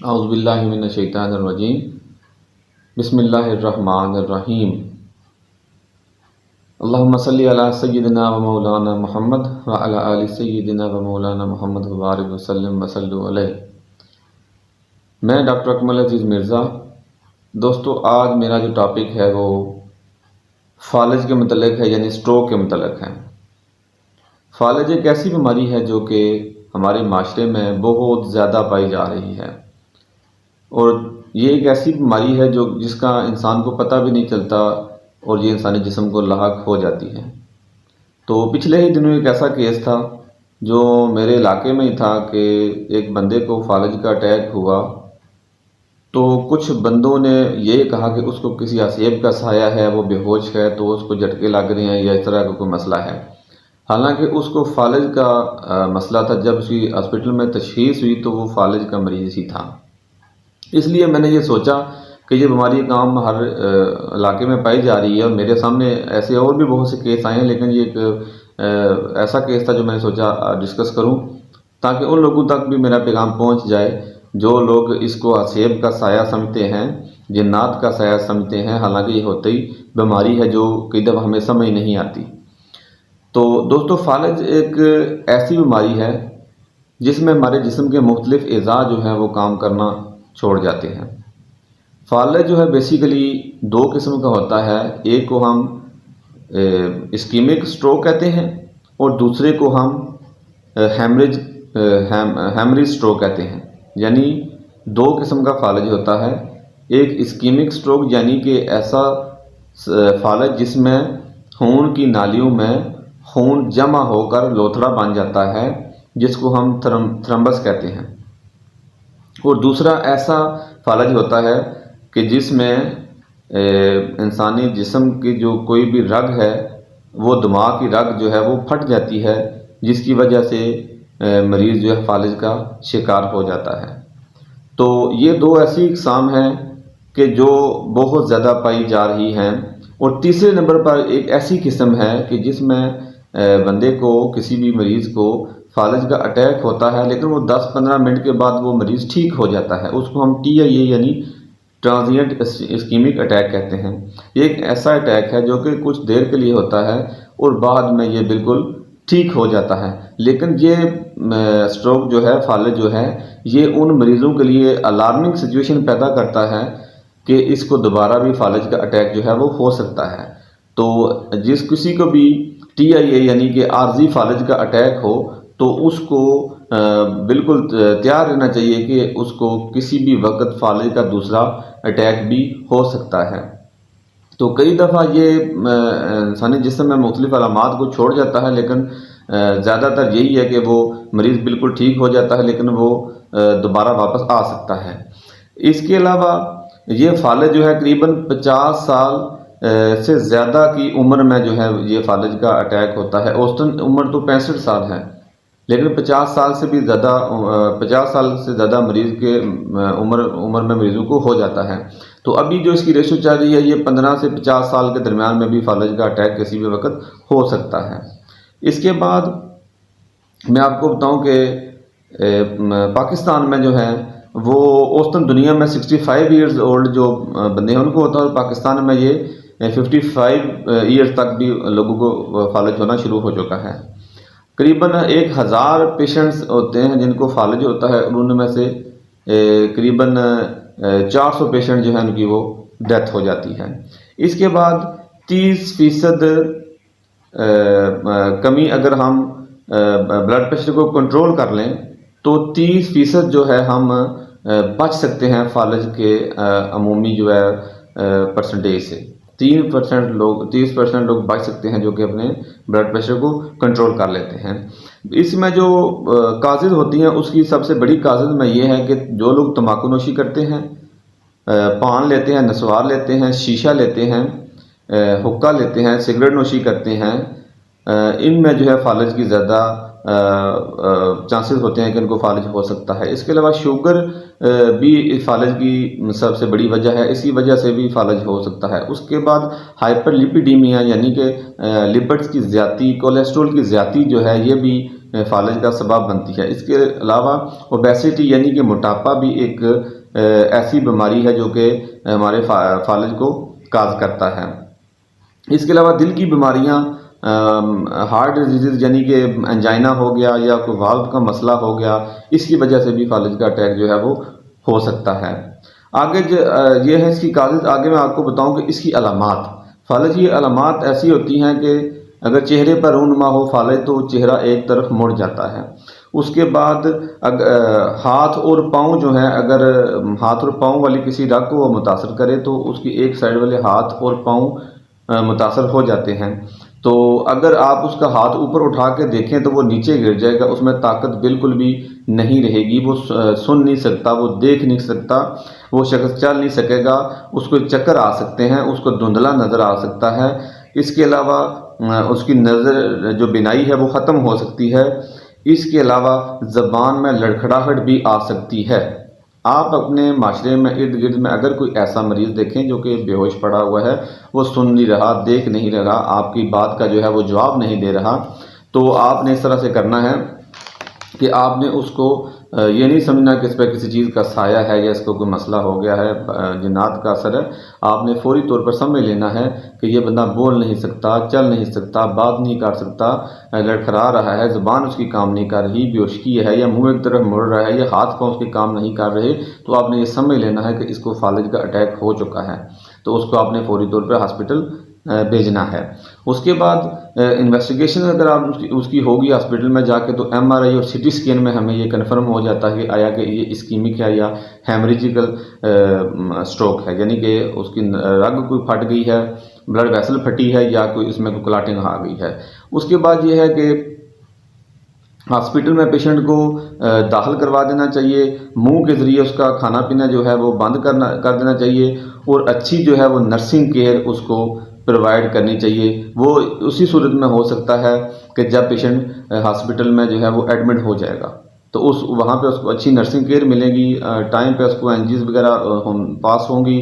اعوذ باللہ من الشیطان الرجیم بسم اللہ الرحمن الرحیم اللہم صلی علی سیدنا و مولانا محمد وعلی آل سیدنا و مولانا محمد وبارک وسلم وصلو علیہ۔ میں ڈاکٹر اکمل عزیز مرزا۔ دوستو، آج میرا جو ٹاپک ہے وہ فالج کے متعلق ہے، یعنی سٹروک کے متعلق ہے۔ فالج ایک ایسی بیماری ہے جو کہ ہمارے معاشرے میں بہت زیادہ پائی جا رہی ہے، اور یہ ایک ایسی بیماری ہے جس کا انسان کو پتہ بھی نہیں چلتا اور یہ انسانی جسم کو لاحق ہو جاتی ہے۔ تو پچھلے ہی دنوں ایک ایسا کیس تھا جو میرے علاقے میں ہی تھا کہ ایک بندے کو فالج کا اٹیک ہوا، تو کچھ بندوں نے یہ کہا کہ اس کو کسی اسیب کا سایہ ہے، وہ بے ہوش ہے، تو اس کو جھٹکے لگ رہے ہیں یا اس طرح کا کوئی مسئلہ ہے۔ حالانکہ اس کو فالج کا مسئلہ تھا۔ جب اس کی ہاسپٹل میں تشخیص ہوئی تو وہ فالج کا مریض ہی تھا۔ اس لیے میں نے یہ سوچا کہ یہ بیماری عام ہر علاقے میں پائی جا رہی ہے، اور میرے سامنے ایسے اور بھی بہت سے کیس آئے ہیں، لیکن یہ ایک ایسا کیس تھا جو میں نے سوچا ڈسکس کروں تاکہ ان لوگوں تک بھی میرا پیغام پہنچ جائے جو لوگ اس کو اسیب کا سایہ سمجھتے ہیں، جنات کا سایہ سمجھتے ہیں، حالانکہ یہ ہوتی بیماری ہے جو کئی دفعہ ہمیں سمجھ نہیں آتی۔ تو دوستو، فالج ایک ایسی بیماری ہے جس میں ہمارے جسم کے مختلف اعضاء جو ہیں وہ کام کرنا چھوڑ جاتے ہیں۔ فالج جو ہے بیسیکلی دو قسم کا ہوتا ہے، ایک کو ہم اسکیمک سٹروک کہتے ہیں اور دوسرے کو ہم ہیمریج سٹروک کہتے ہیں۔ یعنی دو قسم کا فالج ہوتا ہے، ایک اسکیمک سٹروک یعنی کہ ایسا فالج جس میں خون کی نالیوں میں خون جمع ہو کر لوتھڑا بن جاتا ہے، جس کو ہم تھرمبس کہتے ہیں۔ اور دوسرا ایسا فالج ہوتا ہے کہ جس میں انسانی جسم کی جو کوئی بھی رگ ہے، وہ دماغ کی رگ جو ہے وہ پھٹ جاتی ہے، جس کی وجہ سے مریض جو ہے فالج کا شکار ہو جاتا ہے۔ تو یہ دو ایسی اقسام ہیں کہ جو بہت زیادہ پائی جا رہی ہیں۔ اور تیسرے نمبر پر ایک ایسی قسم ہے کہ جس میں بندے کو، کسی بھی مریض کو فالج کا اٹیک ہوتا ہے، لیکن وہ 10-15 منٹ کے بعد وہ مریض ٹھیک ہو جاتا ہے۔ اس کو ہم TIA یعنی ٹرانزینٹ اسکیمک اٹیک کہتے ہیں۔ یہ ایک ایسا اٹیک ہے جو کہ کچھ دیر کے لیے ہوتا ہے اور بعد میں یہ بالکل ٹھیک ہو جاتا ہے۔ لیکن یہ سٹروک جو ہے، فالج جو ہے، یہ ان مریضوں کے لیے الارمنگ سچویشن پیدا کرتا ہے کہ اس کو دوبارہ بھی فالج کا اٹیک جو ہے وہ ہو سکتا ہے۔ تو جس کسی کو بھی TIA یعنی کہ عارضی فالج کا اٹیک ہو تو اس کو بالکل تیار رہنا چاہیے کہ اس کو کسی بھی وقت فالج کا دوسرا اٹیک بھی ہو سکتا ہے۔ تو کئی دفعہ یہ انسانی جسم میں مختلف علامات کو چھوڑ جاتا ہے، لیکن زیادہ تر یہی ہے کہ وہ مریض بالکل ٹھیک ہو جاتا ہے، لیکن وہ دوبارہ واپس آ سکتا ہے۔ اس کے علاوہ یہ فالج جو ہے قریباً 50 سال سے زیادہ کی عمر میں جو ہے یہ فالج کا اٹیک ہوتا ہے۔ اوسطاً عمر تو 65 سال ہے، لیکن 50 سال سے بھی زیادہ 50 سال سے زیادہ مریض کے عمر میں مریضوں کو ہو جاتا ہے۔ تو ابھی جو اس کی ریشو چل رہی ہے، یہ 15 سے 50 سال کے درمیان میں بھی فالج کا اٹیک کسی بھی وقت ہو سکتا ہے۔ اس کے بعد میں آپ کو بتاؤں کہ پاکستان میں جو ہے وہ اوسطاً دنیا میں 65 ایئرز اولڈ جو بندے ہیں ان کو ہوتا ہے، اور پاکستان میں یہ 55 ایئرز تک بھی لوگوں کو فالج ہونا شروع ہو چکا ہے۔ قریباً 1000 پیشنٹس ہوتے ہیں جن کو فالج ہوتا ہے، اور ان میں سے قریباً 400 پیشنٹ جو ہیں ان کی وہ ڈیتھ ہو جاتی ہے۔ اس کے بعد 30% کمی اگر ہم بلڈ پریشر کو کنٹرول کر لیں تو 30% جو ہے ہم بچ سکتے ہیں فالج کے عمومی جو ہے پرسنٹیج سے۔ 30% لوگ بچ سکتے ہیں جو کہ اپنے بلڈ پریشر کو کنٹرول کر لیتے ہیں۔ اس میں جو کازز ہوتی ہیں، اس کی سب سے بڑی کازز میں یہ ہے کہ جو لوگ تمباکو نوشی کرتے ہیں، پان لیتے ہیں، نسوار لیتے ہیں، شیشہ لیتے ہیں، حقہ لیتے ہیں، سگریٹ نوشی کرتے ہیں، ان میں جو ہے فالج کی زیادہ چانسز ہوتے ہیں کہ ان کو فالج ہو سکتا ہے۔ اس کے علاوہ شوگر بھی فالج کی سب سے بڑی وجہ ہے، اسی وجہ سے بھی فالج ہو سکتا ہے۔ اس کے بعد ہائپر لیپیڈیمیا یعنی کہ لپڈز کی زیادتی، کولیسٹرول کی زیادتی جو ہے، یہ بھی فالج کا سبب بنتی ہے۔ اس کے علاوہ اوبیسٹی یعنی کہ موٹاپا بھی ایک ایسی بیماری ہے جو کہ ہمارے فالج کو کاز کرتا ہے۔ اس کے علاوہ دل کی بیماریاں، ہارٹ ڈیزیز یعنی کہ انجائنا ہو گیا یا کوئی والو کا مسئلہ ہو گیا، اس کی وجہ سے بھی فالج کا اٹیک جو ہے وہ ہو سکتا ہے۔ آگے یہ ہے اس کی کازز۔ آگے میں آپ کو بتاؤں کہ اس کی علامات، فالج کی علامات ایسی ہوتی ہیں کہ اگر چہرے پر رونما ہو فالج تو چہرہ ایک طرف مڑ جاتا ہے۔ اس کے بعد ہاتھ اور پاؤں جو ہیں، اگر ہاتھ اور پاؤں والی کسی رگ کو وہ متاثر کرے تو اس کی ایک سائیڈ والے ہاتھ اور پاؤں متاثر ہو جاتے ہیں۔ تو اگر آپ اس کا ہاتھ اوپر اٹھا کے دیکھیں تو وہ نیچے گر جائے گا، اس میں طاقت بالکل بھی نہیں رہے گی، وہ سن نہیں سکتا، وہ دیکھ نہیں سکتا، وہ شخص چل نہیں سکے گا، اس کو چکر آ سکتے ہیں، اس کو دھندلا نظر آ سکتا ہے۔ اس کے علاوہ اس کی نظر جو بینائی ہے وہ ختم ہو سکتی ہے۔ اس کے علاوہ زبان میں لڑکھڑاہٹ بھی آ سکتی ہے۔ آپ اپنے معاشرے میں ارد گرد میں اگر کوئی ایسا مریض دیکھیں جو کہ بے ہوش پڑا ہوا ہے، وہ سن نہیں رہا، دیکھ نہیں رہا، آپ کی بات کا جو ہے وہ جواب نہیں دے رہا، تو آپ نے اس طرح سے کرنا ہے کہ آپ نے اس کو یہ نہیں سمجھنا کہ اس پہ کسی چیز کا سایہ ہے یا اس کو کوئی مسئلہ ہو گیا ہے، جنات کا اثر ہے۔ آپ نے فوری طور پر سمجھ لینا ہے کہ یہ بندہ بول نہیں سکتا، چل نہیں سکتا، بات نہیں کر سکتا، لڑکھڑا رہا ہے، زبان اس کی کام نہیں کر رہی، بے ہوشگی ہے، یا منہ ایک طرف مڑ رہا ہے، یا ہاتھ پاؤں اس کے کام نہیں کر رہے، تو آپ نے یہ سمجھ لینا ہے کہ اس کو فالج کا اٹیک ہو چکا ہے، تو اس کو آپ نے فوری طور پر ہاسپٹل بھیجنا ہے۔ اس کے بعد انویسٹیگیشن اگر آپ اس کی ہوگی ہاسپٹل میں جا کے، تو ایم آر آئی اور سی ٹی اسکین میں ہمیں یہ کنفرم ہو جاتا ہے کہ آیا کہ یہ اسکیمک ہے یا ہیمریجیکل اسٹروک ہے، یعنی کہ اس کی رگ کوئی پھٹ گئی ہے، بلڈ ویسل پھٹی ہے، یا کوئی اس میں کوئی کلاٹنگ آ گئی ہے۔ اس کے بعد یہ ہے کہ ہاسپٹل میں پیشنٹ کو داخل کروا دینا چاہیے، منہ کے ذریعے اس کا کھانا پینا جو ہے وہ بند کر دینا چاہیے، اور اچھی جو ہے وہ نرسنگ کیئر اس کو پرووائڈ کرنی چاہیے۔ وہ اسی صورت میں ہو سکتا ہے کہ جب پیشنٹ ہاسپٹل میں جو ہے وہ ایڈمٹ ہو جائے گا، تو وہاں پہ اس کو اچھی نرسنگ کیئر ملے گی، ٹائم پہ اس کو NGs وغیرہ پاس ہوں گی،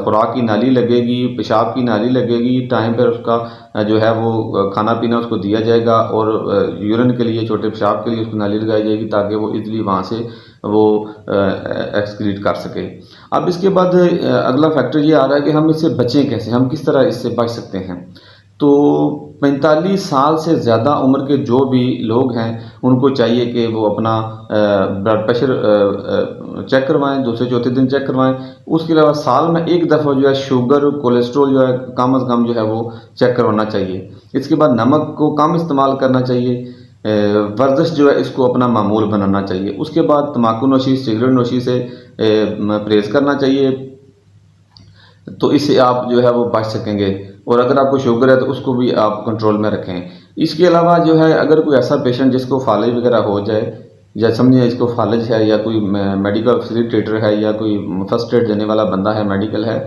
خوراک کی نالی لگے گی، پیشاب کی نالی لگے گی، ٹائم پر اس کا جو ہے وہ کھانا پینا اس کو دیا جائے گا، اور یورین کے لیے، چھوٹے پیشاب کے لیے اس کو نالی لگائی جائے گی تاکہ وہ ایزلی وہاں سے وہ ایکسکریٹ کر سکے۔ اب اس کے بعد اگلا فیکٹر یہ آ رہا ہے کہ ہم اس سے بچیں کیسے، ہم کس طرح اس سے بچ سکتے ہیں۔ تو 45 سال سے زیادہ عمر کے جو بھی لوگ ہیں ان کو چاہیے کہ وہ اپنا بلڈ پریشر چیک کروائیں، دوسرے چوتھے دن چیک کروائیں۔ اس کے علاوہ سال میں ایک دفعہ جو ہے شوگر، کولیسٹرول جو ہے کم از کم جو ہے وہ چیک کروانا چاہیے۔ اس کے بعد نمک کو کم استعمال کرنا چاہیے، ورزش جو ہے اس کو اپنا معمول بنانا چاہیے۔ اس کے بعد تمباکو نوشی، سگریٹ نوشی سے پرہیز کرنا چاہیے، تو اس سے آپ جو ہے وہ بچ سکیں گے۔ اور اگر آپ کو شوگر ہے تو اس کو بھی آپ کنٹرول میں رکھیں۔ اس کے علاوہ جو ہے اگر کوئی ایسا پیشنٹ جس کو فالج وغیرہ ہو جائے، یا سمجھیں اس کو فالج ہے، یا کوئی میڈیکل فیسیلیٹیٹر ہے، یا کوئی فرسٹ ایڈ دینے والا بندہ ہے، میڈیکل ہے،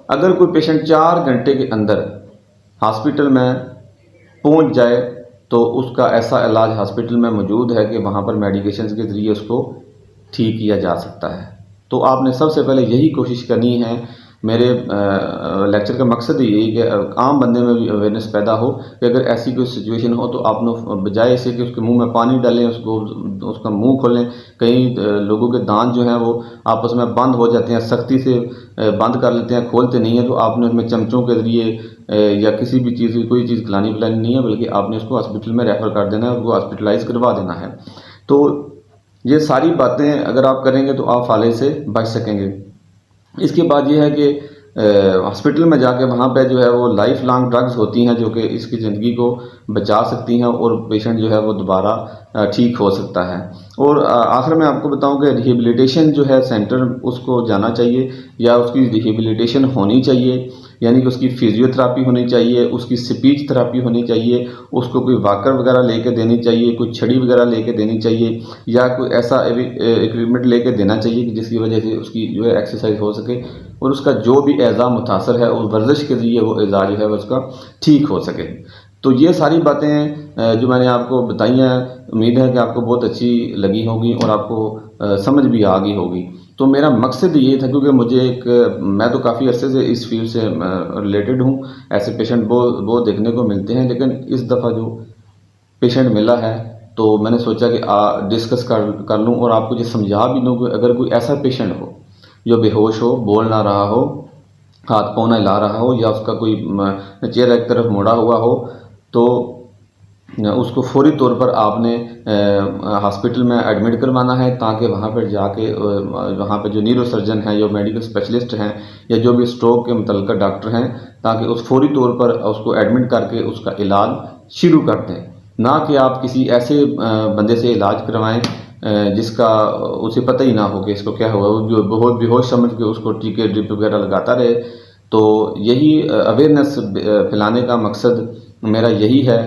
اگر کوئی پیشنٹ 4 گھنٹے کے اندر ہاسپٹل میں پہنچ جائے تو اس کا ایسا علاج ہاسپٹل میں موجود ہے کہ وہاں پر میڈیکیشنز کے ذریعے اس کو ٹھیک کیا جا سکتا ہے۔ تو آپ نے سب سے پہلے یہی کوشش کرنی ہے۔ میرے لیکچر کا مقصد یہی کہ عام بندے میں بھی اویئرنیس پیدا ہو کہ اگر ایسی کوئی سچویشن ہو تو آپ نے بجائے اسے کہ اس کے منہ میں پانی ڈالیں، اس کا منہ کھولیں۔ کئی لوگوں کے دانت جو ہیں وہ آپس میں بند ہو جاتے ہیں، سختی سے بند کر لیتے ہیں، کھولتے نہیں ہیں، تو آپ نے اس میں چمچوں کے ذریعے یا کسی بھی چیز، کوئی چیز کھلانی پلانی نہیں ہے، بلکہ آپ نے اس کو ہاسپٹل میں ریفر کر دینا ہے، اس کو ہاسپٹلائز کروا دینا ہے۔ تو یہ ساری باتیں اگر آپ کریں گے تو آپ فالج سے بچ سکیں گے۔ اس کے بعد یہ ہے کہ ہاسپٹل میں جا کے وہاں پہ جو ہے وہ لائف لانگ ڈرگز ہوتی ہیں جو کہ اس کی زندگی کو بچا سکتی ہیں، اور پیشنٹ جو ہے وہ دوبارہ ٹھیک ہو سکتا ہے۔ اور آخر میں آپ کو بتاؤں کہ ریہیبلیٹیشن جو ہے سینٹر اس کو جانا چاہیے، یا اس کی ریہیبلیٹیشن ہونی چاہیے، یعنی کہ اس کی فزیو تھراپی ہونی چاہیے، اس کی سپیچ تھراپی ہونی چاہیے، اس کو کوئی واکر وغیرہ لے کے دینی چاہیے، کوئی چھڑی وغیرہ لے کے دینی چاہیے، یا کوئی ایسا اکوپمنٹ لے کے دینا چاہیے کہ جس کی وجہ سے اس کی جو ہے ایکسرسائز ہو سکے، اور اس کا جو بھی اعضاء متاثر ہے اس ورزش کے ذریعے وہ اعضاء جو ہے وہ اس کا ٹھیک ہو سکے۔ تو یہ ساری باتیں جو میں نے آپ کو بتائی ہیں، امید ہے کہ آپ کو بہت اچھی لگی ہوگی اور آپ کو سمجھ بھی آ گئی ہوگی۔ تو میرا مقصد یہ تھا، کیونکہ میں تو کافی عرصے سے اس فیلڈ سے ریلیٹڈ ہوں، ایسے پیشنٹ بہت دیکھنے کو ملتے ہیں، لیکن اس دفعہ جو پیشنٹ ملا ہے تو میں نے سوچا کہ ڈسکس کر لوں اور آپ کو یہ سمجھا بھی دوں کہ اگر کوئی ایسا پیشنٹ ہو جو بے ہوش ہو، بول نہ رہا ہو، ہاتھ پاؤں نہ ہلا رہا ہو، یا اس کا کوئی چہرہ ایک طرف مڑا ہوا ہو، تو اس کو فوری طور پر آپ نے ہاسپٹل میں ایڈمٹ کروانا ہے، تاکہ وہاں پر جا کے وہاں پہ جو نیورو سرجن ہیں، جو میڈیکل اسپیشلسٹ ہیں، یا جو بھی اسٹروک کے متعلقہ ڈاکٹر ہیں، تاکہ اس فوری طور پر اس کو ایڈمٹ کر کے اس کا علاج شروع کر دیں، نہ کہ آپ کسی ایسے بندے سے علاج کروائیں جس کا اسے پتہ ہی نہ ہو کہ اس کو کیا ہوا، وہ جو بہت بے ہوش سمجھ کے اس کو ٹیکے ڈرپ وغیرہ لگاتا رہے۔ تو یہی اویئرنیس پھیلانے کا مقصد میرا یہی ہے،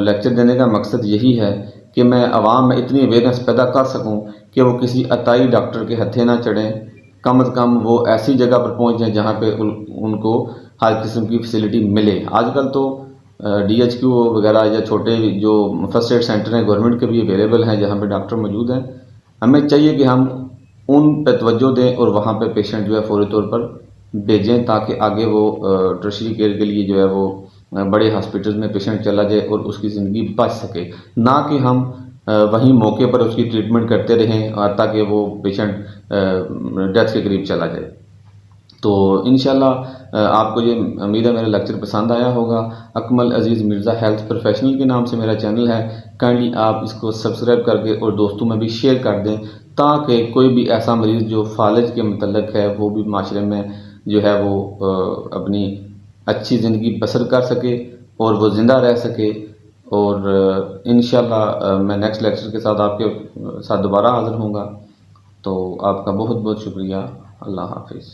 لیکچر دینے کا مقصد یہی ہے کہ میں عوام میں اتنی اویئرنیس پیدا کر سکوں کہ وہ کسی عطائی ڈاکٹر کے ہتھے نہ چڑھیں، کم از کم وہ ایسی جگہ پر پہنچ جائیں جہاں پہ ان کو ہر قسم کی فیسلٹی ملے۔ آج کل تو ڈی ایچ کیو وغیرہ یا چھوٹے جو فرسٹ ایڈ سینٹر ہیں گورنمنٹ کے بھی اویلیبل ہیں جہاں پہ ڈاکٹر موجود ہیں۔ ہمیں چاہیے کہ ہم ان پہ توجہ دیں اور وہاں پہ پیشنٹ جو ہے فوری طور پر بھیجیں، تاکہ آگے وہ ٹرشری کیئر کے لیے جو ہے وہ بڑے ہاسپٹل میں پیشنٹ چلا جائے اور اس کی زندگی بچ سکے، نہ کہ ہم وہیں موقع پر اس کی ٹریٹمنٹ کرتے رہیں تاکہ وہ پیشنٹ ڈیتھ کے قریب چلا جائے۔ تو انشاءاللہ آپ کو یہ امید ہے میرا لیکچر پسند آیا ہوگا۔ اکمل عزیز مرزا ہیلتھ پروفیشنل کے نام سے میرا چینل ہے، کائنڈلی آپ اس کو سبسکرائب کر کے اور دوستوں میں بھی شیئر کر دیں، تاکہ کوئی بھی ایسا مریض جو فالج کے متعلق ہے وہ بھی معاشرے میں جو ہے وہ اپنی اچھی زندگی بسر کر سکے اور وہ زندہ رہ سکے۔ اور انشاءاللہ میں نیکسٹ لیکچر کے ساتھ آپ کے ساتھ دوبارہ حاضر ہوں گا۔ تو آپ کا بہت بہت شکریہ۔ اللہ حافظ۔